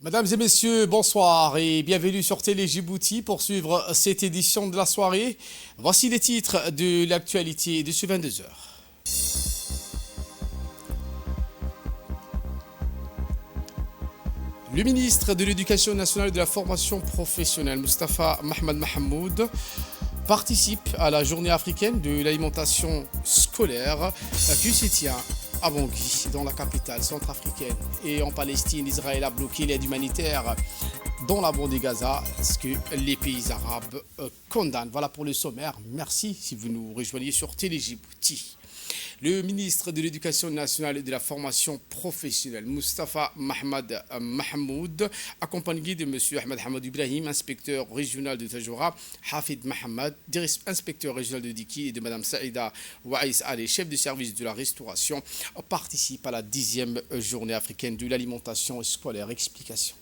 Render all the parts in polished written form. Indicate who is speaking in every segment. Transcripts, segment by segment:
Speaker 1: Mesdames et messieurs, bonsoir et bienvenue sur Télé Djibouti pour suivre cette édition de la soirée. Voici les titres de l'actualité de ce 22 heures. Le ministre de l'Éducation nationale et de la formation professionnelle, Moustapha Mohamed Mahamoud, participe à la journée africaine de l'alimentation scolaire qui se tient à Bangui, dans la capitale centrafricaine. Et en Palestine, Israël a bloqué l'aide humanitaire dans la bande de Gaza, ce que les pays arabes condamnent. Voilà pour le sommaire. Merci si vous nous rejoignez sur Télé Djibouti. Le ministre de l'Éducation nationale et de la formation professionnelle, Moustapha Mohamed Mahamoud, accompagné de M. Ahmed Hamad Ibrahim, inspecteur régional de Tajoura, Hafid Mohamed, inspecteur régional de Diki, et de Mme Saïda Waïs Ali, chef de service de la restauration, participe à la 10e journée africaine de l'alimentation scolaire. Explication.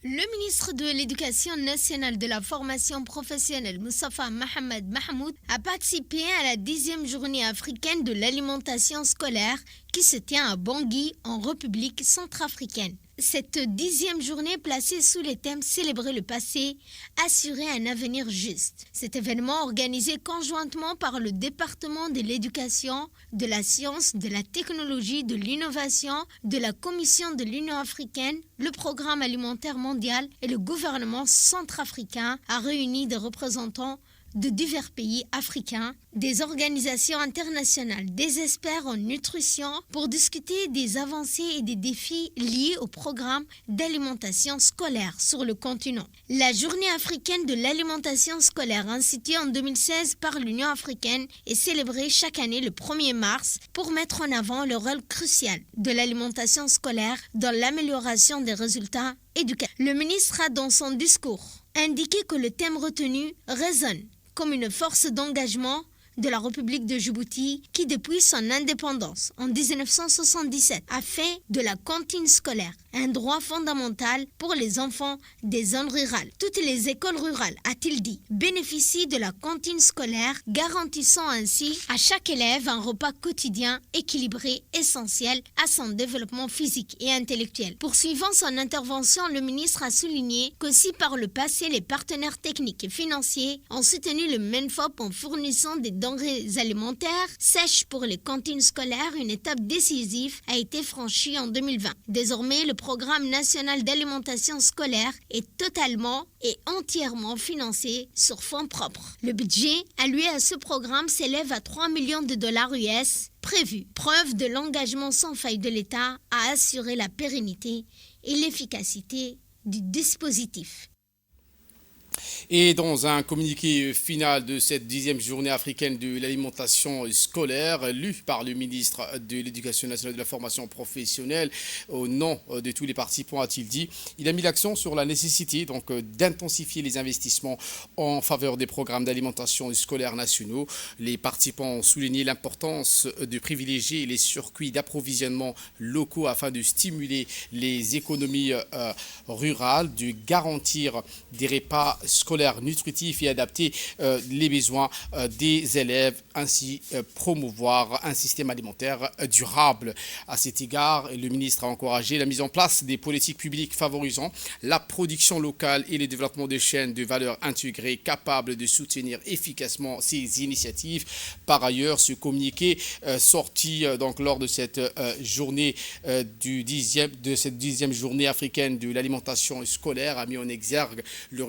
Speaker 2: Le ministre de l'Éducation nationale de la formation professionnelle, Moustapha Mohamed Mahamoud, a participé à la 10e journée africaine de l'alimentation scolaire qui se tient à Bangui, en République centrafricaine. Cette 10e journée placée sous le thème Célébrer le passé, assurer un avenir juste. Cet événement organisé conjointement par le département de l'éducation, de la science, de la technologie, de l'innovation, de la Commission de l'Union africaine, le Programme alimentaire mondial et le gouvernement centrafricain a réuni des représentants de divers pays africains, des organisations internationales, des experts en nutrition pour discuter des avancées et des défis liés au programme d'alimentation scolaire sur le continent. La journée africaine de l'alimentation scolaire, instituée en 2016 par l'Union africaine, est célébrée chaque année le 1er mars pour mettre en avant le rôle crucial de l'alimentation scolaire dans l'amélioration des résultats éducatifs. Le ministre a, dans son discours, indiqué que le thème retenu résonne comme une force d'engagement de la République de Djibouti qui, depuis son indépendance en 1977, a fait de la cantine scolaire un droit fondamental pour les enfants des zones rurales. Toutes les écoles rurales, a-t-il dit, bénéficient de la cantine scolaire, garantissant ainsi à chaque élève un repas quotidien équilibré, essentiel à son développement physique et intellectuel. Poursuivant son intervention, le ministre a souligné que si par le passé les partenaires techniques et financiers ont soutenu le MENFOP en fournissant des denrées alimentaires sèches pour les cantines scolaires, une étape décisive a été franchie en 2020. Désormais, le programme national d'alimentation scolaire est totalement et entièrement financé sur fonds propres. Le budget alloué à ce programme s'élève à 3 millions de dollars US prévus. Preuve de l'engagement sans faille de l'État à assurer la pérennité et l'efficacité du dispositif.
Speaker 1: Et dans un communiqué final de cette 10e journée africaine de l'alimentation scolaire, lu par le ministre de l'Éducation nationale et de la formation professionnelle, au nom de tous les participants, a-t-il dit, il a mis l'accent sur la nécessité d'intensifier les investissements en faveur des programmes d'alimentation scolaire nationaux. Les participants ont souligné l'importance de privilégier les circuits d'approvisionnement locaux afin de stimuler les économies rurales, de garantir des repas scolaires nutritifs et adapter les besoins des élèves, ainsi promouvoir un système alimentaire durable. À cet égard, le ministre a encouragé la mise en place des politiques publiques favorisant la production locale et le développement de chaînes de valeur intégrées capables de soutenir efficacement ces initiatives. Par ailleurs, ce communiqué sorti donc lors de cette journée de cette 10e journée africaine de l'alimentation scolaire a mis en exergue le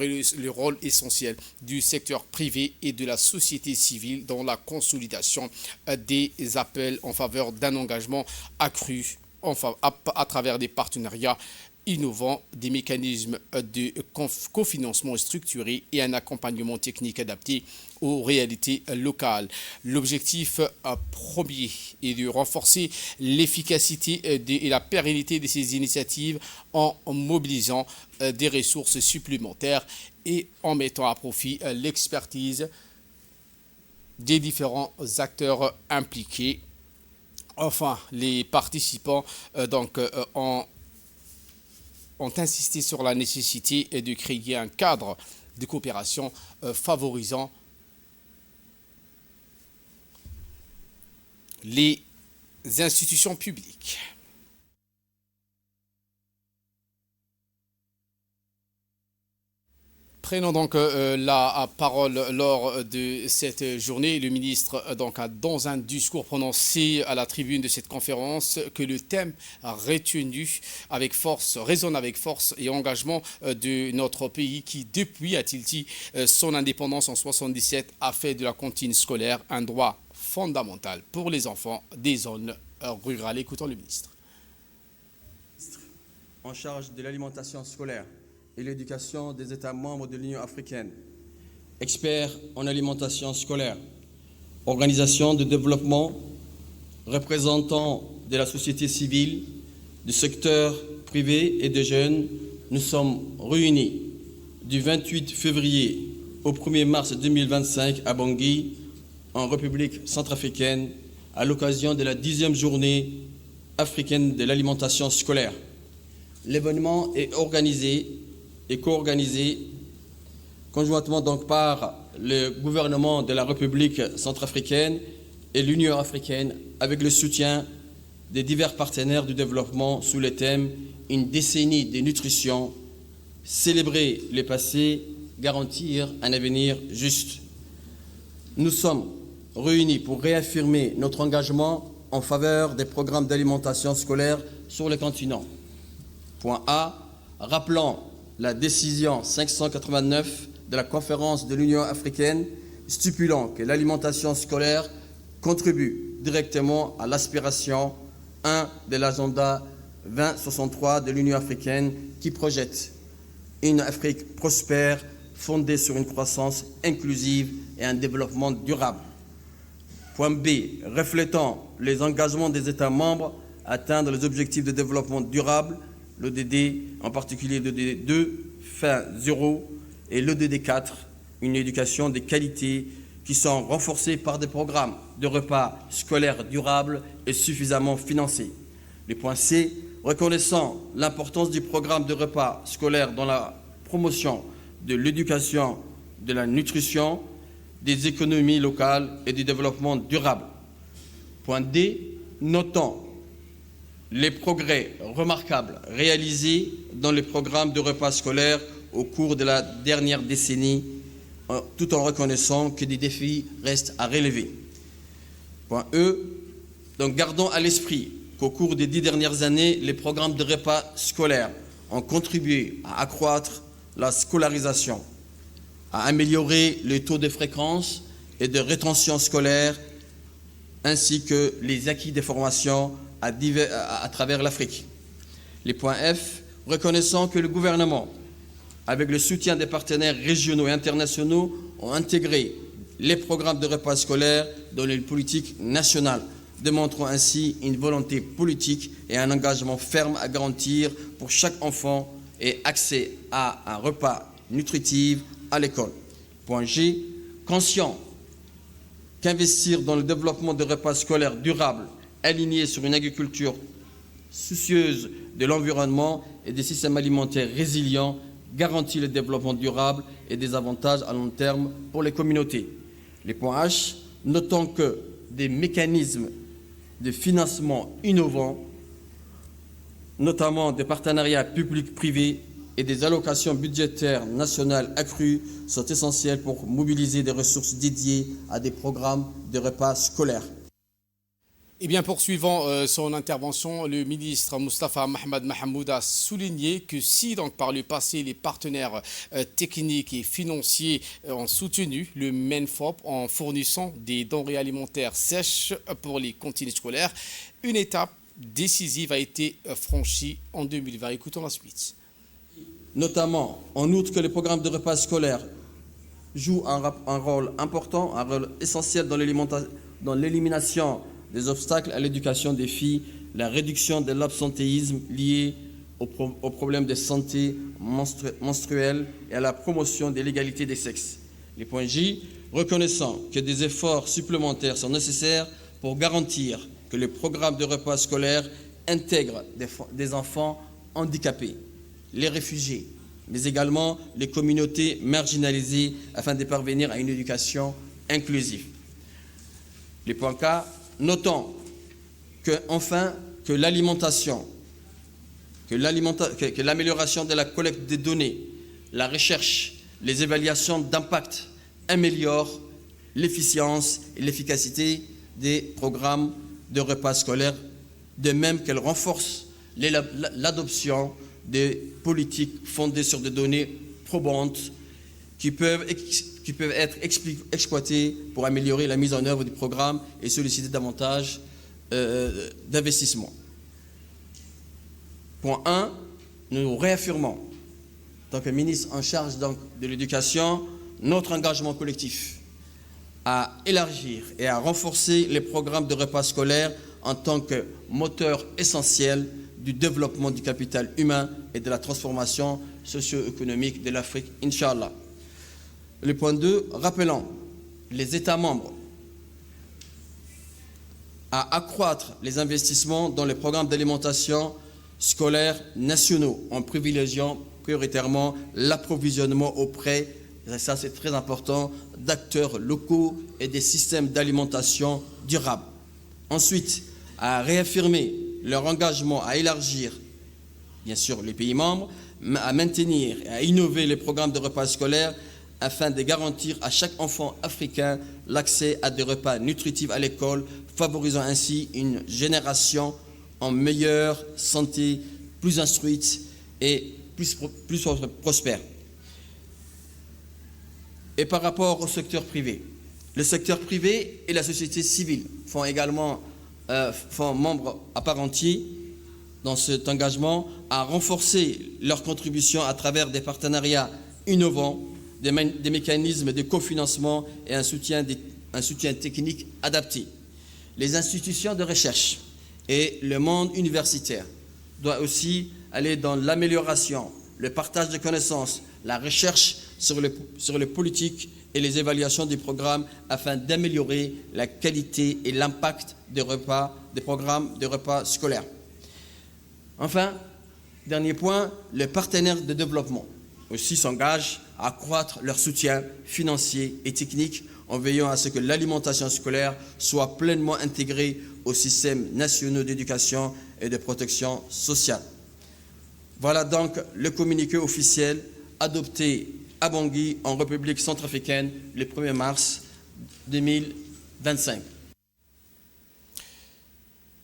Speaker 1: rôle essentiel du secteur privé et de la société civile dans la consolidation des appels en faveur d'un engagement accru à travers des partenariats innovants, des mécanismes de cofinancement structuré et un accompagnement technique adapté aux réalités locales. L'objectif premier est de renforcer l'efficacité et la pérennité de ces initiatives en mobilisant des ressources supplémentaires et en mettant à profit l'expertise des différents acteurs impliqués. Enfin, les participants ont insisté sur la nécessité de créer un cadre de coopération favorisant les institutions publiques. Prenons donc la parole lors de cette journée. Le ministre donc a dans un discours prononcé à la tribune de cette conférence que le thème retenu avec force, résonne avec force et engagement de notre pays qui, depuis, a-t-il dit, son indépendance en 77, a fait de la cantine scolaire un droit fondamental pour les enfants des zones rurales. Écoutons le ministre.
Speaker 3: En charge de l'alimentation scolaire et l'éducation des États membres de l'Union africaine, expert en alimentation scolaire, organisation de développement, représentants de la société civile, du secteur privé et des jeunes, nous sommes réunis du 28 février au 1er mars 2025 à Bangui, en République centrafricaine, à l'occasion de la 10e journée africaine de l'alimentation scolaire. L'événement est organisé et co-organisé conjointement donc par le gouvernement de la République centrafricaine et l'Union africaine avec le soutien des divers partenaires du développement sous le thème « Une décennie de nutrition, célébrer le passé, garantir un avenir juste ». Nous sommes réunis pour réaffirmer notre engagement en faveur des programmes d'alimentation scolaire sur le continent. Point A, rappelant la décision 589 de la conférence de l'Union africaine stipulant que l'alimentation scolaire contribue directement à l'aspiration 1 de l'agenda 2063 de l'Union africaine qui projette une Afrique prospère fondée sur une croissance inclusive et un développement durable. Point B, reflétant les engagements des États membres à atteindre les objectifs de développement durable, l'ODD, en particulier l'ODD 2, fin 0, et l'ODD 4, une éducation de qualité qui sont renforcés par des programmes de repas scolaires durables et suffisamment financés. Le point C, reconnaissant l'importance du programme de repas scolaires dans la promotion de l'éducation, de la nutrition, des économies locales et du développement durable. Point D, notant les progrès remarquables réalisés dans les programmes de repas scolaires au cours de la dernière décennie, tout en reconnaissant que des défis restent à relever. Point E, donc gardons à l'esprit qu'au cours des 10 dernières années, les programmes de repas scolaires ont contribué à accroître la scolarisation, à améliorer les taux de fréquence et de rétention scolaire, ainsi que les acquis des formations à travers l'Afrique. Les points F, reconnaissant que le gouvernement, avec le soutien des partenaires régionaux et internationaux, ont intégré les programmes de repas scolaires dans les politiques nationales, démontrant ainsi une volonté politique et un engagement ferme à garantir pour chaque enfant et accès à un repas nutritif à l'école. Point G, conscient qu'investir dans le développement de repas scolaires durables, alignés sur une agriculture soucieuse de l'environnement et des systèmes alimentaires résilients, garantit le développement durable et des avantages à long terme pour les communautés. Les points H, notant que des mécanismes de financement innovants, notamment des partenariats publics-privés et des allocations budgétaires nationales accrues, sont essentiels pour mobiliser des ressources dédiées à des programmes de repas scolaires.
Speaker 1: Eh bien, poursuivant son intervention, le ministre Moustapha Mohamed Mahmoud a souligné que si, donc, par le passé, les partenaires techniques et financiers ont soutenu le MENFOP en fournissant des denrées alimentaires sèches pour les cantines scolaires, une étape décisive a été franchie en 2020. Écoutons la suite.
Speaker 3: Notamment, en outre que les programmes de repas scolaires jouent un rôle important, un rôle essentiel dans l'élimination des obstacles à l'éducation des filles, la réduction de l'absentéisme lié aux problèmes de santé menstruelle et à la promotion de l'égalité des sexes. Les points J, reconnaissant que des efforts supplémentaires sont nécessaires pour garantir que les programmes de repas scolaires intègrent des enfants handicapés, les réfugiés, mais également les communautés marginalisées afin de parvenir à une éducation inclusive. Les points K, notons que l'amélioration de la collecte des données, la recherche, les évaluations d'impact améliorent l'efficience et l'efficacité des programmes de repas scolaires, de même qu'elles renforcent l'adoption des politiques fondées sur des données probantes qui peuvent être exploitées pour améliorer la mise en œuvre du programme et solliciter davantage d'investissement. Point 1, nous réaffirmons, en tant que ministre en charge donc, de l'éducation, notre engagement collectif à élargir et à renforcer les programmes de repas scolaires en tant que moteur essentiel du développement du capital humain et de la transformation socio-économique de l'Afrique, Inch'Allah. Le point 2, rappelons les États membres à accroître les investissements dans les programmes d'alimentation scolaire nationaux en privilégiant prioritairement l'approvisionnement auprès, et ça c'est très important, d'acteurs locaux et des systèmes d'alimentation durables. Ensuite, à réaffirmer leur engagement à élargir, bien sûr, les pays membres, à maintenir et à innover les programmes de repas scolaires afin de garantir à chaque enfant africain l'accès à des repas nutritifs à l'école, favorisant ainsi une génération en meilleure santé, plus instruite et plus prospère. Et par rapport au secteur privé, le secteur privé et la société civile font membres à part entière dans cet engagement à renforcer leur contribution à travers des partenariats innovants, des mécanismes de cofinancement et un soutien technique adapté. Les institutions de recherche et le monde universitaire doivent aussi aller dans l'amélioration, le partage de connaissances, la recherche sur les politiques et les évaluations des programmes afin d'améliorer la qualité et l'impact des programmes de repas scolaires. Enfin, dernier point, les partenaires de développement aussi s'engagent à accroître leur soutien financier et technique en veillant à ce que l'alimentation scolaire soit pleinement intégrée aux systèmes nationaux d'éducation et de protection sociale. Voilà donc le communiqué officiel adopté à Bangui, en République centrafricaine, le 1er mars 2025.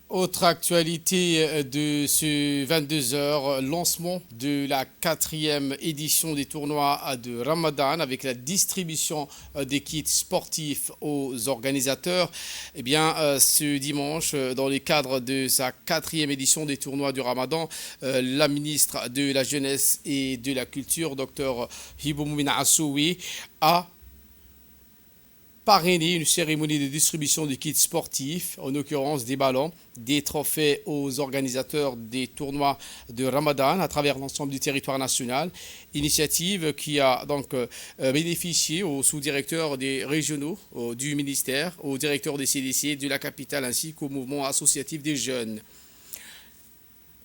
Speaker 1: Autre actualité de ce 22h, lancement de la 4e édition des tournois de Ramadan avec la distribution des kits sportifs aux organisateurs. Eh bien, ce dimanche, dans le cadre de sa 4e édition des tournois du Ramadan, la ministre de la Jeunesse et de la Culture, Dr Hiboumina Assoui, a parrainer une cérémonie de distribution de kits sportifs, en l'occurrence des ballons, des trophées aux organisateurs des tournois de Ramadan à travers l'ensemble du territoire national. Initiative qui a donc bénéficié aux sous-directeurs des régionaux du ministère, aux directeurs des CDC de la capitale ainsi qu'au mouvement associatif des jeunes.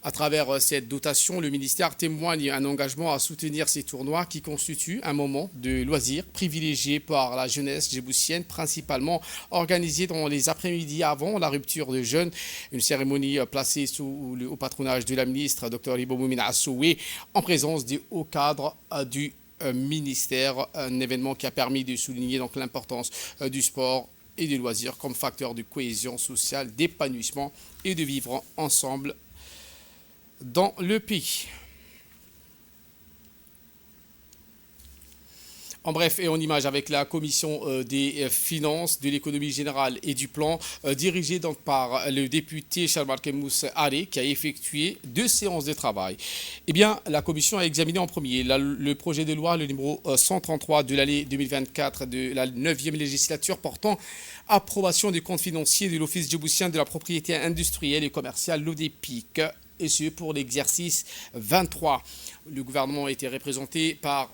Speaker 1: À travers cette dotation, le ministère témoigne un engagement à soutenir ces tournois qui constituent un moment de loisir privilégié par la jeunesse djiboutienne, principalement organisé dans les après-midi avant la rupture de jeûne. Une cérémonie placée au patronage de la ministre Dr Hiboumina Assoui en présence des hauts cadres du ministère. Un événement qui a permis de souligner donc l'importance du sport et du loisir comme facteur de cohésion sociale, d'épanouissement et de vivre ensemble dans le pays. En bref et en image avec la commission des finances, de l'économie générale et du plan, dirigée donc par le député Charles Kemous Aré, qui a effectué 2 séances de travail. Eh bien, la commission a examiné en premier le projet de loi, le numéro 133 de l'année 2024 de la 9e législature portant approbation des comptes financiers de l'Office djiboutien de la propriété industrielle et commerciale, l'ODEPIC, et ce pour l'exercice 23. Le gouvernement a été représenté par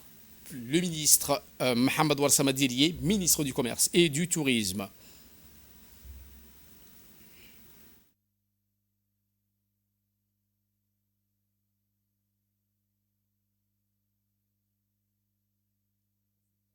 Speaker 1: le ministre Mohamed Warsama Dirie, ministre du Commerce et du Tourisme.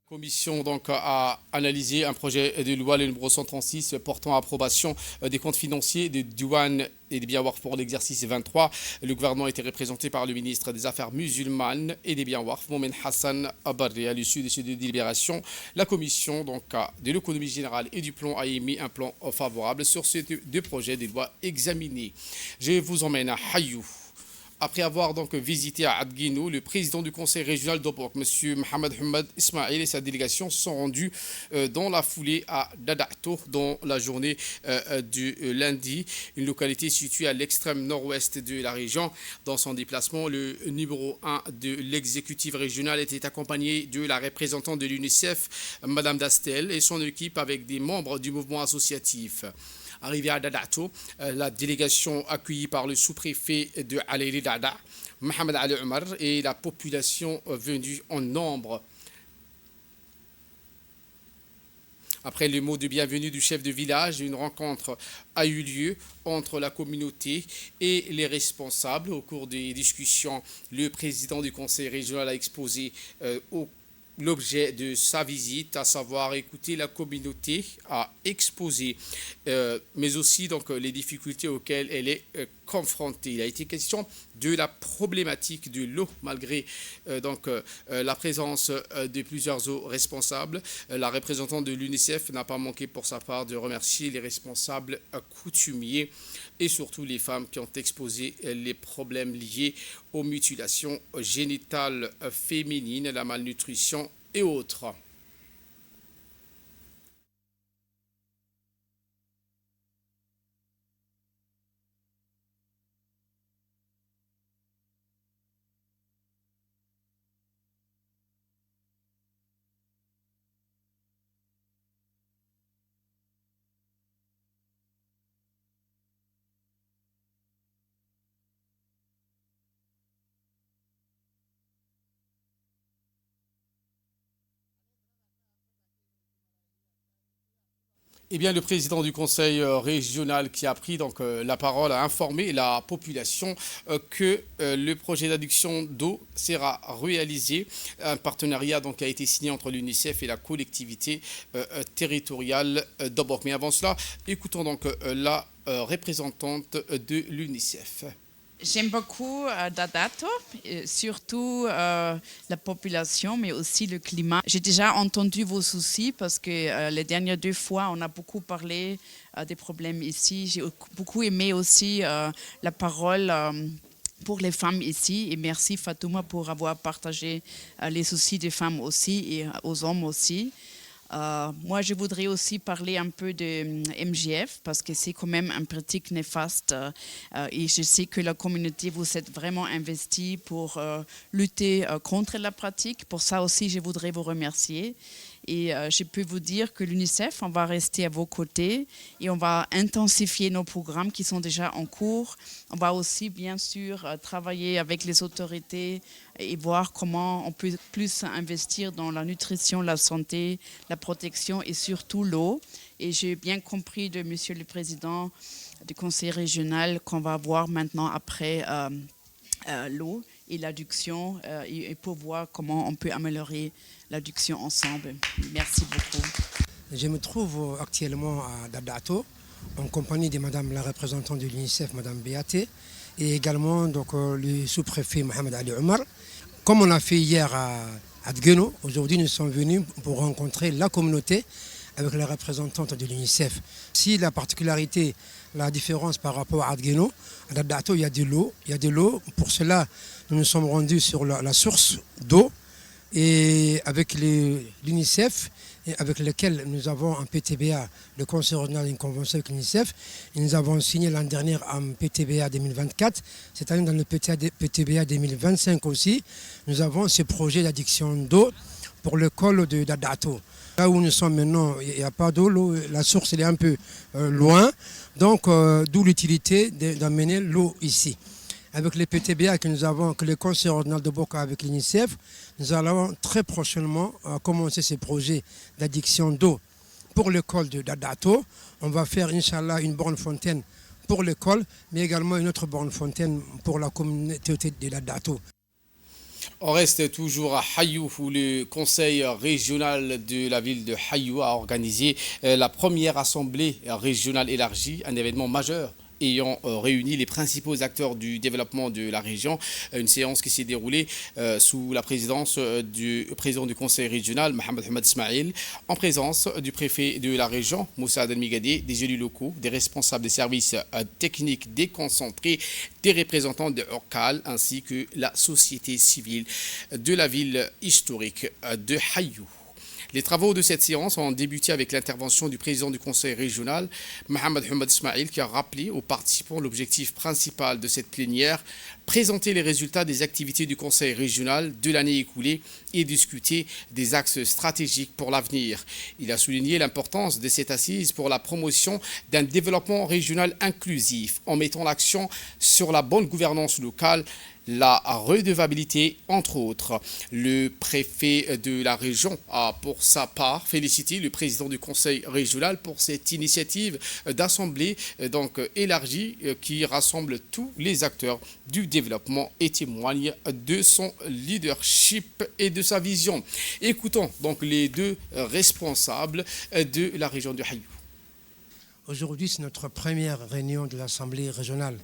Speaker 1: La commission donc a analysé un projet de loi, le numéro 136, portant approbation des comptes financiers des douanes et des biens waqf pour l'exercice 23. Le gouvernement était représenté par le ministre des Affaires musulmanes et des biens waqf, Momen Hassan Abarri. À l'issue de ces deux délibérations, la commission donc, de l'économie générale et du plan a émis un plan favorable sur ces deux projets de loi examinés. Je vous emmène à Hayou. Après avoir donc visité à Adguinou, le président du conseil régional d'Obok, M. Mohamed Hamad Ismail, et sa délégation sont rendus dans la foulée à Dadato dans la journée du lundi, une localité située à l'extrême nord-ouest de la région. Dans son déplacement, le numéro 1 de l'exécutif régional était accompagné de la représentante de l'UNICEF, Mme Dastel, et son équipe avec des membres du mouvement associatif. Arrivé à Dadato, la délégation accueillie par le sous-préfet de Alaïli Dada, Mohamed Ali Omar, et la population venue en nombre. Après le mot de bienvenue du chef de village, une rencontre a eu lieu entre la communauté et les responsables. Au cours des discussions, le président du conseil régional a exposé l'objet de sa visite, à savoir écouter la communauté, à exposer, mais aussi donc, les difficultés auxquelles elle est confrontée. Il a été question de la problématique de l'eau, malgré la présence de plusieurs eaux responsables. La représentante de l'UNICEF n'a pas manqué pour sa part de remercier les responsables coutumiers et surtout les femmes qui ont exposé les problèmes liés aux mutilations génitales féminines, la malnutrition et autres. Eh bien, le président du conseil régional qui a pris donc, la parole a informé la population que le projet d'adduction d'eau sera réalisé. Un partenariat donc, a été signé entre l'UNICEF et la collectivité territoriale d'Obok. Mais avant cela, écoutons donc la représentante de l'UNICEF.
Speaker 4: J'aime beaucoup Dadato, surtout la population, mais aussi le climat. J'ai déjà entendu vos soucis parce que les dernières 2 fois, on a beaucoup parlé des problèmes ici. J'ai beaucoup aimé aussi la parole pour les femmes ici. Et merci Fatouma pour avoir partagé les soucis des femmes aussi et aux hommes aussi. Moi, je voudrais aussi parler un peu de MGF parce que c'est quand même une pratique néfaste et je sais que la communauté, vous êtes vraiment investie pour lutter contre la pratique. Pour ça aussi, je voudrais vous remercier. Et je peux vous dire que l'UNICEF, on va rester à vos côtés et on va intensifier nos programmes qui sont déjà en cours. On va aussi, bien sûr, travailler avec les autorités et voir comment on peut plus investir dans la nutrition, la santé, la protection et surtout l'eau. Et j'ai bien compris de Monsieur le Président du Conseil régional qu'on va voir maintenant après l'eau et l'adduction et pour voir comment on peut améliorer l'adduction ensemble. Merci beaucoup.
Speaker 5: Je me trouve actuellement à Dadato en compagnie de Madame la représentante de l'UNICEF, Madame Béaté, et également donc, le sous-préfet Mohamed Ali Omar. Comme on a fait hier à Adguinou, aujourd'hui nous sommes venus pour rencontrer la communauté avec la représentante de l'UNICEF. Si la particularité, la différence par rapport à Adguinou, à Dadato, il y a de l'eau. Il y a de l'eau. Pour cela, nous nous sommes rendus sur la source d'eau et avec l'UNICEF, avec lequel nous avons un PTBA, le Conseil régional d'une convention avec l'UNICEF. Nous avons signé l'année dernière un PTBA 2024. Cette année, dans le PTBA 2025 aussi, nous avons ce projet d'adduction d'eau pour le col de Dadato. Là où nous sommes maintenant, il n'y a pas d'eau, la source elle est un peu loin, donc d'où l'utilité d'amener l'eau ici. Avec les PTBA que nous avons, que le Conseil régional de Boka avec l'UNICEF, nous allons très prochainement commencer ces projets d'adduction d'eau pour le col de Dadato. On va faire, Inch'Allah, une borne fontaine pour le col, mais également une autre borne fontaine pour la communauté de Dadato.
Speaker 1: On reste toujours à Hayou où le conseil régional de la ville de Hayou a organisé la première assemblée régionale élargie, un événement majeur ayant réuni les principaux acteurs du développement de la région. Une séance qui s'est déroulée sous la présidence du président du conseil régional, Mohamed Hamad Ismail, en présence du préfet de la région, Moussa Al-Migadi, des élus locaux, des responsables des services techniques déconcentrés, des représentants de Orcal, ainsi que la société civile de la ville historique de Hayou. Les travaux de cette séance ont débuté avec l'intervention du président du conseil régional, Mohamed Hamad Ismail, qui a rappelé aux participants l'objectif principal de cette plénière, présenter les résultats des activités du conseil régional de l'année écoulée et discuter des axes stratégiques pour l'avenir. Il a souligné l'importance de cette assise pour la promotion d'un développement régional inclusif en mettant l'accent sur la bonne gouvernance locale, la redevabilité, entre autres. Le préfet de la région a, pour sa part, félicité le président du conseil régional pour cette initiative d'assemblée élargie qui rassemble tous les acteurs du développement et témoigne de son leadership et de sa vision. Écoutons donc les deux responsables de la région de Hayou.
Speaker 5: Aujourd'hui, c'est notre première réunion de l'Assemblée régionale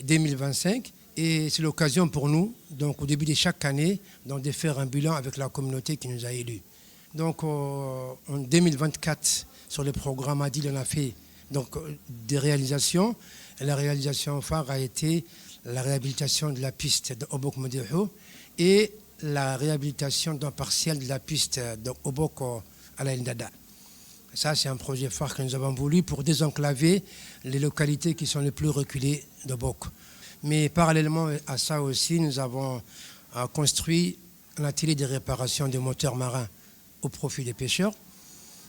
Speaker 5: 2025. Et c'est l'occasion pour nous, donc au début de chaque année, donc, de faire un bilan avec la communauté qui nous a élus. Donc en 2024, sur le programme ADIL, on a fait donc, des réalisations. Et la réalisation phare a été la réhabilitation de la piste de Obok Modého et la réhabilitation d'un partiel de la piste de Obok à la Ndada. Ça, c'est un projet phare que nous avons voulu pour désenclaver les localités qui sont les plus reculées d'Obok. Mais parallèlement à ça aussi, nous avons construit un atelier de réparation des moteurs marins au profit des pêcheurs.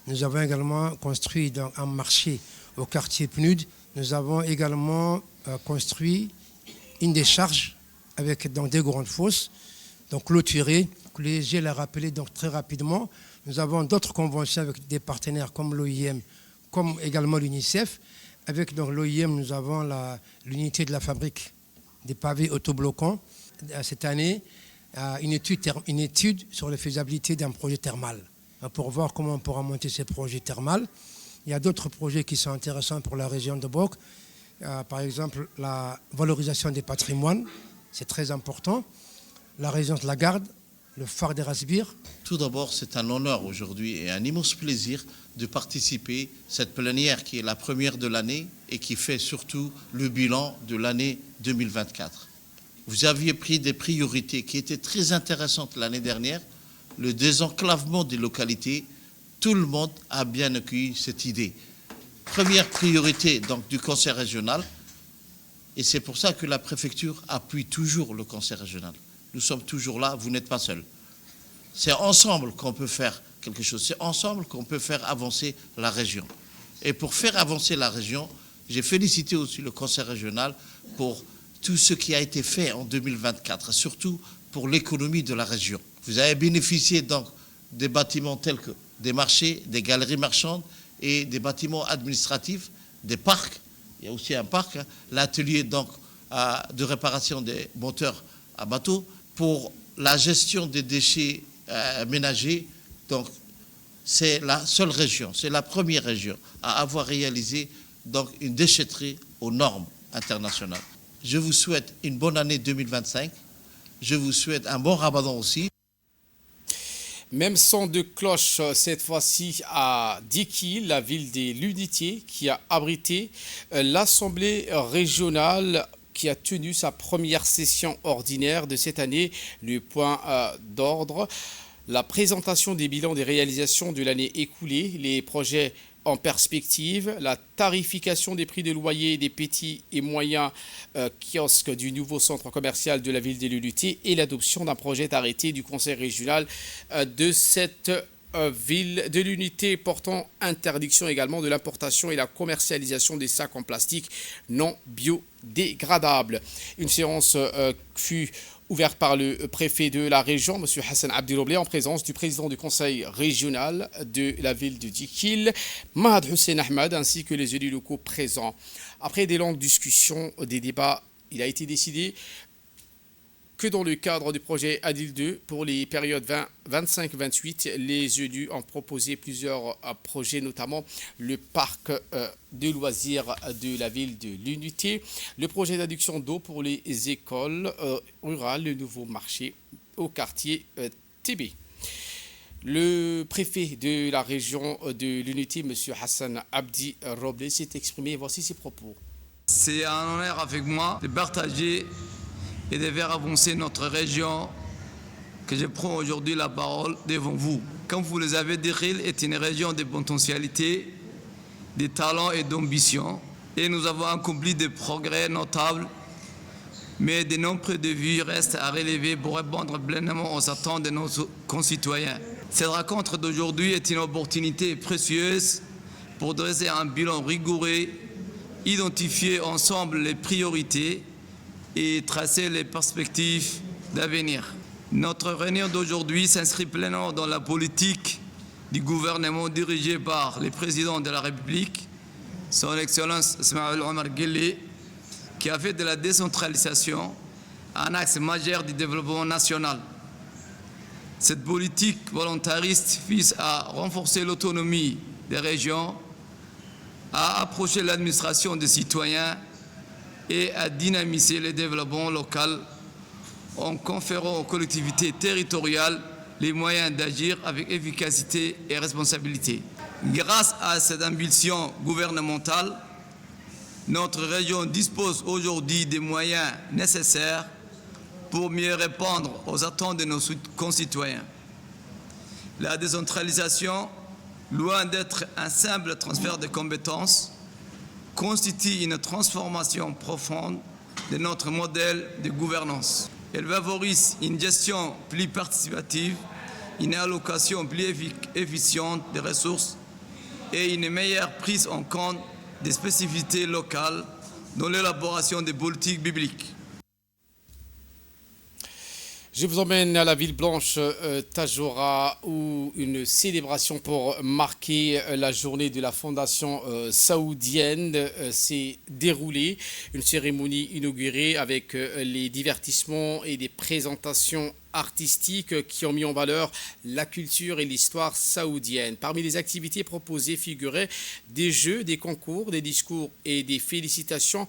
Speaker 5: Nous avons également construit un marché au quartier PNUD. Nous avons également construit une décharge avec des grandes fosses, donc clôturées. Le GIE l'a rappelé donc, très rapidement. Nous avons d'autres conventions avec des partenaires comme l'OIM, comme également l'UNICEF. Avec l'OIM, nous avons l'unité de la fabrique des pavés autobloquants. Cette année, une étude sur la faisabilité d'un projet thermal pour voir comment on pourra monter ces projets thermaux. Il y a d'autres projets qui sont intéressants pour la région de Bok. Par exemple, la valorisation des patrimoines, c'est très important. La résidence de la Garde, le phare des Rasbir.
Speaker 6: Tout d'abord, c'est un honneur aujourd'hui et un immense plaisir de participer à cette plénière qui est la première de l'année et qui fait surtout le bilan de l'année 2024. Vous aviez pris des priorités qui étaient très intéressantes l'année dernière, le désenclavement des localités. Tout le monde a bien accueilli cette idée. Première priorité donc, du conseil régional, et c'est pour ça que la préfecture appuie toujours le conseil régional. Nous sommes toujours là, vous n'êtes pas seuls. C'est ensemble qu'on peut faire quelque chose, c'est ensemble qu'on peut faire avancer la région. Et pour faire avancer la région, j'ai félicité aussi le conseil régional pour tout ce qui a été fait en 2024, surtout pour l'économie de la région. Vous avez bénéficié donc des bâtiments tels que des marchés, des galeries marchandes et des bâtiments administratifs, des parcs. Il y a aussi un parc, l'atelier donc de réparation des moteurs à bateau, pour la gestion des déchets ménagers. Donc, c'est la seule région, c'est la première région à avoir réalisé donc, une déchetterie aux normes internationales. Je vous souhaite une bonne année 2025. Je vous souhaite un bon Ramadan aussi.
Speaker 1: Même son de cloche, cette fois-ci à Dikil, la ville de l'Unité, qui a abrité l'Assemblée régionale qui a tenu sa première session ordinaire de cette année. Le point d'ordre, la présentation des bilans des réalisations de l'année écoulée, les projets en perspective, la tarification des prix de loyer des petits et moyens kiosques du nouveau centre commercial de la ville de l'Unité et l'adoption d'un projet d'arrêté du conseil régional de cette ville de l'Unité portant interdiction également de l'importation et la commercialisation des sacs en plastique non biodégradables. Une séance fut ouverte par le préfet de la région, M. Hassan Abdiroblé, en présence du président du conseil régional de la ville de Dikil, Mahad Hussein Ahmad, ainsi que les élus locaux présents. Après des longues discussions, des débats, il a été décidé que dans le cadre du projet Adil 2 pour les périodes 25-28, les élus ont proposé plusieurs projets, notamment le parc de loisirs de la ville de l'Unité, le projet d'adduction d'eau pour les écoles rurales, le nouveau marché au quartier TB. Le préfet de la région de l'Unité, M. Hassan Abdi Roble, s'est exprimé. Voici ses propos.
Speaker 7: C'est un honneur avec moi de partager et de faire avancer notre région que je prends aujourd'hui la parole devant vous. Comme vous le savez, Diril est une région de potentialité, de talent et d'ambition. Et nous avons accompli des progrès notables, mais de nombreux défis restent à relever pour répondre pleinement aux attentes de nos concitoyens. Cette rencontre d'aujourd'hui est une opportunité précieuse pour dresser un bilan rigoureux, identifier ensemble les priorités et tracer les perspectives d'avenir. Notre réunion d'aujourd'hui s'inscrit pleinement dans la politique du gouvernement dirigé par le président de la République, son Excellence Ismaël Omar Guelleh, qui a fait de la décentralisation un axe majeur du développement national. Cette politique volontariste vise à renforcer l'autonomie des régions, à approcher l'administration des citoyens et à dynamiser le développement local en conférant aux collectivités territoriales les moyens d'agir avec efficacité et responsabilité. Grâce à cette ambition gouvernementale, notre région dispose aujourd'hui des moyens nécessaires pour mieux répondre aux attentes de nos concitoyens. La décentralisation, loin d'être un simple transfert de compétences, constitue une transformation profonde de notre modèle de gouvernance. Elle favorise une gestion plus participative, une allocation plus efficiente des ressources et une meilleure prise en compte des spécificités locales dans l'élaboration des politiques publiques.
Speaker 1: Je vous emmène à la ville blanche Tadjoura où une célébration pour marquer la journée de la fondation saoudienne s'est déroulée. Une cérémonie inaugurée avec les divertissements et des présentations artistiques qui ont mis en valeur la culture et l'histoire saoudienne. Parmi les activités proposées figuraient des jeux, des concours, des discours et des félicitations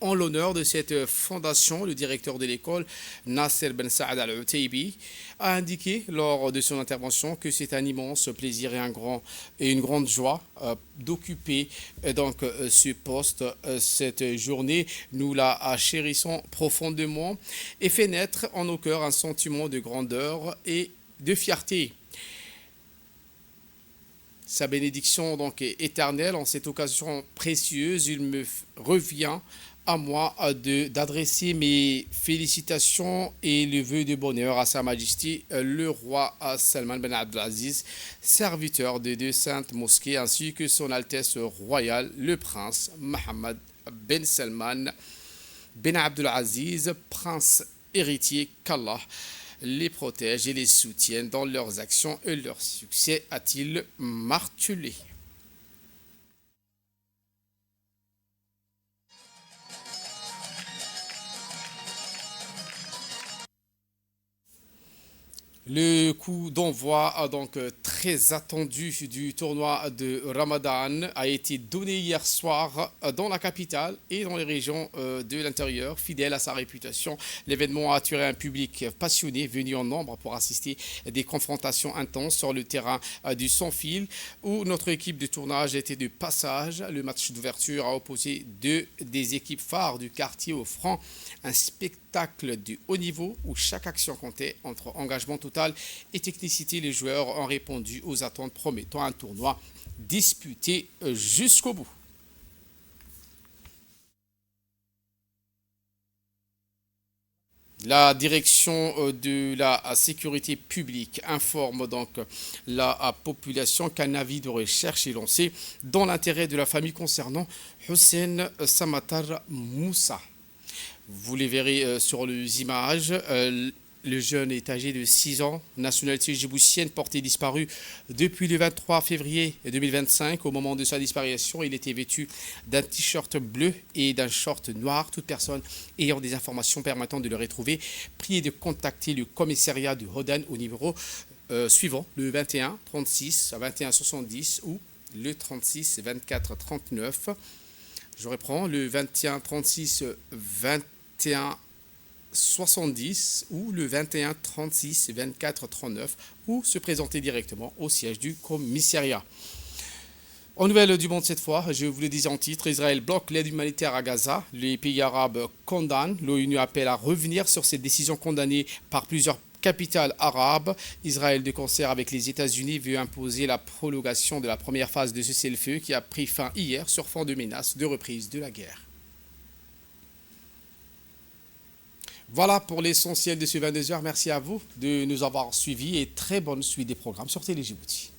Speaker 1: en l'honneur de cette fondation. Le directeur de l'école, Nasser Ben Saad Al-Utaybi, a indiqué lors de son intervention que c'est un immense plaisir et une grande joie d'occuper donc ce poste. Cette journée, nous la chérissons profondément et fait naître en nos cœurs un sentiment de grandeur et de fierté. Sa bénédiction donc est éternelle. En cette occasion précieuse, il me revient à moi d'adresser mes félicitations et le vœu de bonheur à Sa Majesté le roi Salman Ben Abdelaziz, serviteur des deux saintes mosquées, ainsi que son Altesse royale le prince Mohammed Ben Salman Ben Abdelaziz, prince héritier, qu'Allah les protège et les soutienne dans leurs actions et leurs succès, a-t-il martelé. Le coup d'envoi donc très attendu du tournoi de Ramadan a été donné hier soir dans la capitale et dans les régions de l'intérieur. Fidèle à sa réputation, l'événement a attiré un public passionné venu en nombre pour assister à des confrontations intenses sur le terrain du sans-fil où notre équipe de tournage était de passage. Le match d'ouverture a opposé deux des équipes phares du quartier au franc. Un spectacle de haut niveau où chaque action comptait. Entre engagement total et technicité, les joueurs ont répondu aux attentes, promettant un tournoi disputé jusqu'au bout. La direction de la sécurité publique informe donc la population qu'un avis de recherche est lancé dans l'intérêt de la famille concernant Hussein Samatar Moussa. Vous les verrez sur les images. Le jeune est âgé de 6 ans, nationalité djiboutienne, porté disparu depuis le 23 février 2025. Au moment de sa disparition, il était vêtu d'un t-shirt bleu et d'un short noir. Toute personne ayant des informations permettant de le retrouver, priez de contacter le commissariat de Hodan au numéro suivant, le 21 36 21 70 ou le 36 24 39. Je reprends, le 21 36 21 70 ou le 21 36 24 39 ou se présenter directement au siège du commissariat. En nouvelle du monde cette fois, je vous le disais en titre, Israël bloque l'aide humanitaire à Gaza. Les pays arabes condamnent. L'ONU appelle à revenir sur cette décision condamnée par plusieurs capitales arabes. Israël, de concert avec les États-Unis, veut imposer la prolongation de la première phase de cessez-le-feu qui a pris fin hier sur fond de menaces de reprise de la guerre. Voilà pour l'essentiel de ce 22h. Merci à vous de nous avoir suivis et très bonne suite des programmes sur Télé Djibouti.